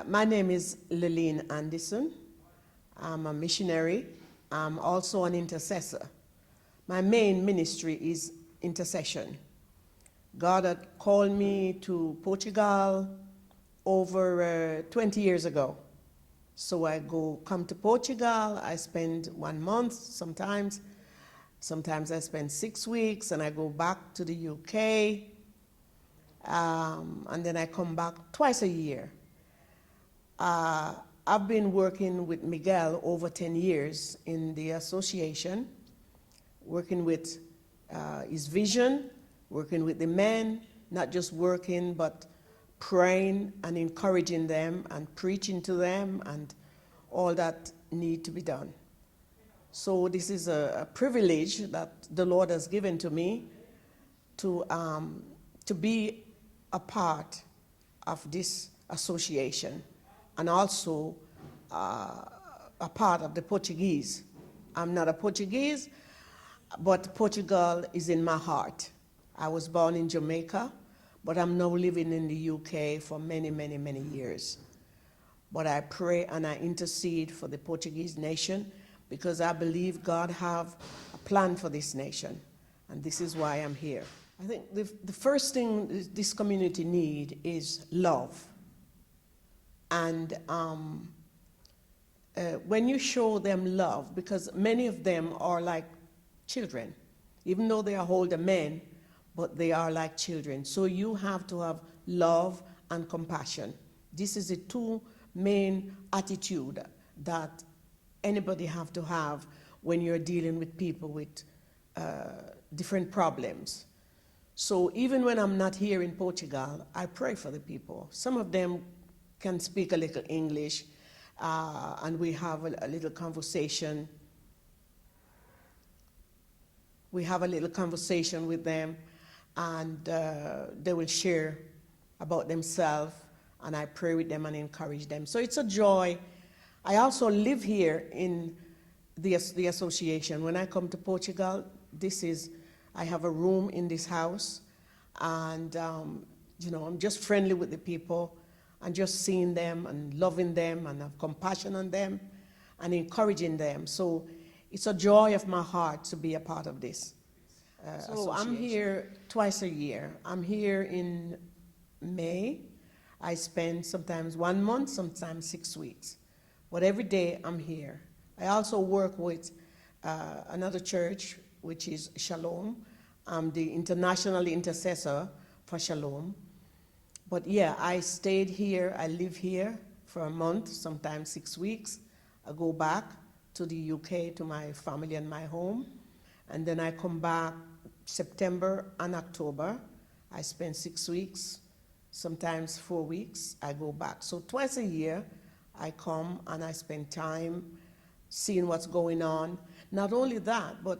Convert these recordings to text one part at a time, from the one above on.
My name is Lillian Anderson. I'm a missionary. I'm also an intercessor. My main ministry is intercession. God had called me to Portugal over 20 years ago. So I come to Portugal, I spend 1 month sometimes I spend 6 weeks, and I go back to the UK, and then I come back twice a year. I've been working with Miguel over 10 years in the association, working with his vision, working with the men, not just working, but praying and encouraging them and preaching to them and all that need to be done. So this is a privilege that the Lord has given to me to be a part of this association and also a part of the Portuguese. I'm not a Portuguese, but Portugal is in my heart. I was born in Jamaica, but I'm now living in the UK for many, many, many years. But I pray and I intercede for the Portuguese nation because I believe God have a plan for this nation, and this is why I'm here. I think the first thing this community need is love. And when you show them love, because many of them are like children, even though they are older men, but they are like children. So you have to have love and compassion. This is the two main attitude that anybody have to have when you're dealing with people with different problems. So even when I'm not here in Portugal, I pray for the people. Some of them can speak a little English, and we have a little conversation. We have a little conversation with them, and they will share about themselves, and I pray with them and encourage them. So it's a joy. I also live here in the association. When I come to Portugal, I have a room in this house, and I'm just friendly with the people and just seeing them and loving them and have compassion on them and encouraging them. So it's a joy of my heart to be a part of this. So I'm here twice a year. I'm here in May. I spend sometimes 1 month, sometimes 6 weeks. But every day I'm here. I also work with another church, which is Shalom. I'm the international intercessor for Shalom. But yeah, I stayed here, I live here for a month, sometimes 6 weeks. I go back to the UK, to my family and my home. And then I come back September and October. I spend 6 weeks, sometimes 4 weeks, I go back. So twice a year, I come and I spend time seeing what's going on. Not only that, but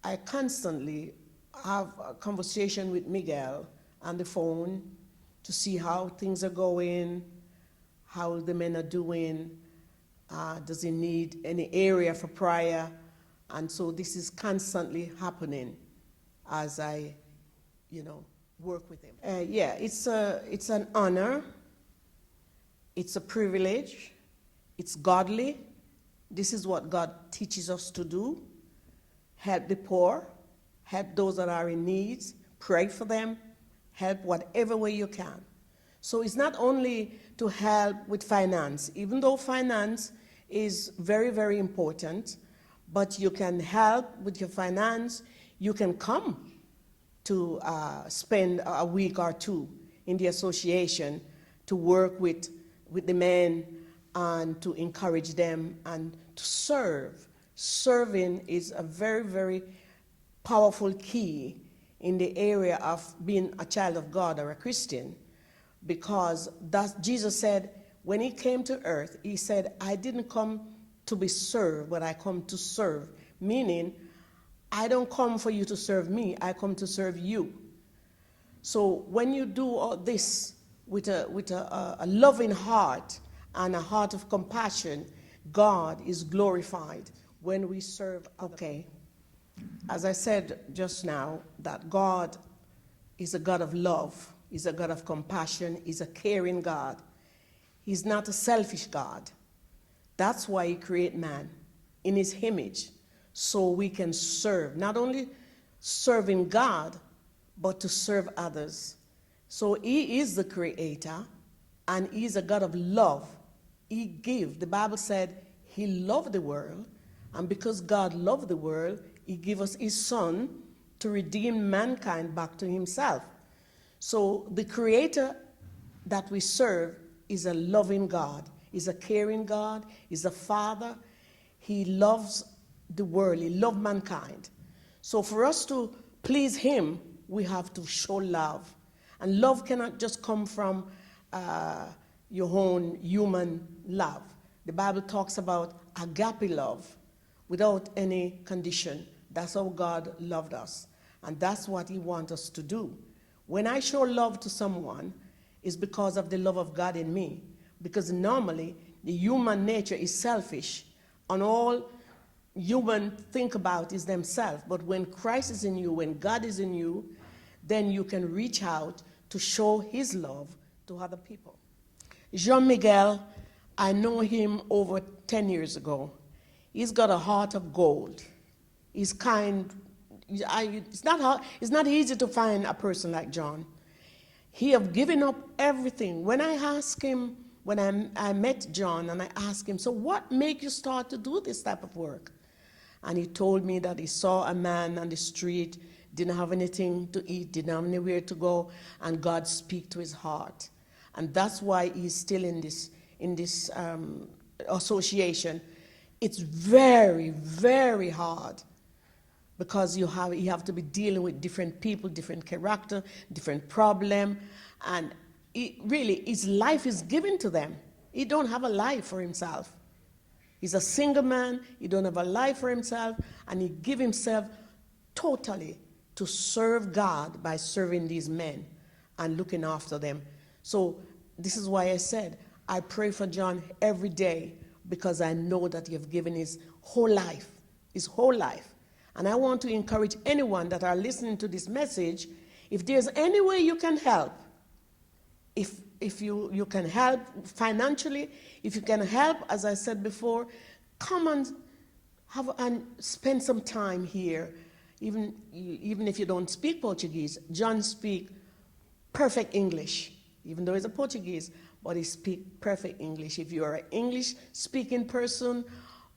I constantly have a conversation with Miguel on the phone to see how things are going, how the men are doing, does he need any area for prayer? And so this is constantly happening as I, work with him. It's an honor. It's a privilege. It's godly. This is what God teaches us to do. Help the poor. Help those that are in need. Pray for them. Help whatever way you can. So it's not only to help with finance, even though finance is very, very important, but you can help with your finance. You can come to spend a week or two in the association to work with the men and to encourage them and to serve. Serving is a very, very powerful key in the area of being a child of God or a Christian, because Jesus said, when he came to earth, he said, I didn't come to be served, but I come to serve, meaning I don't come for you to serve me, I come to serve you. So when you do all this with a loving heart and a heart of compassion, God is glorified when we serve. Okay, as I said just now, that God is a God of love, He's a God of compassion, He's a caring God. He's not a selfish God. That's why he created man in his image, so we can serve, not only serving God, but to serve others. So he is the creator, and he's a God of love. He gave. The Bible said he loved the world, and because God loved the world, he gave us his son to redeem mankind back to himself. So the creator that we serve is a loving God, is a caring God, is a father. He loves the world, he loves mankind. So for us to please him, we have to show love. And love cannot just come from your own human love. The Bible talks about agape love without any condition. That's how God loved us. And that's what he wants us to do. When I show love to someone, it's because of the love of God in me. Because normally, the human nature is selfish, and all human think about is themselves. But when Christ is in you, when God is in you, then you can reach out to show his love to other people. Jean Miguel, I know him over 10 years ago. He's got a heart of gold. He's kind. It's not easy to find a person like John. He have given up everything. When I asked him, when I met John, and I asked him, so what made you start to do this type of work? And he told me that he saw a man on the street, didn't have anything to eat, didn't have anywhere to go, and God speak to his heart. And that's why he's still in this association. It's very, very hard, because you have to be dealing with different people, different character, different problem, and really his life is given to them. He don't have a life for himself. He's a single man, he don't have a life for himself, and he give himself totally to serve God by serving these men and looking after them. So this is why I said, I pray for John every day, because I know that you've given his whole life. And I want to encourage anyone that are listening to this message, if there's any way you can help, if you can help financially, if you can help, as I said before, come and spend some time here. Even if you don't speak Portuguese, John speaks perfect English, even though he's a Portuguese, but he speaks perfect English. If you're an English-speaking person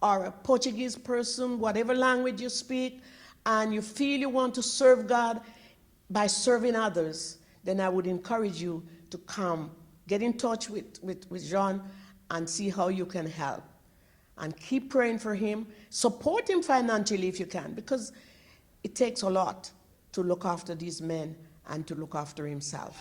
or a Portuguese person, whatever language you speak, and you feel you want to serve God by serving others, then I would encourage you to come, get in touch with John and see how you can help. And keep praying for him. Support him financially if you can, because it takes a lot to look after these men and to look after himself.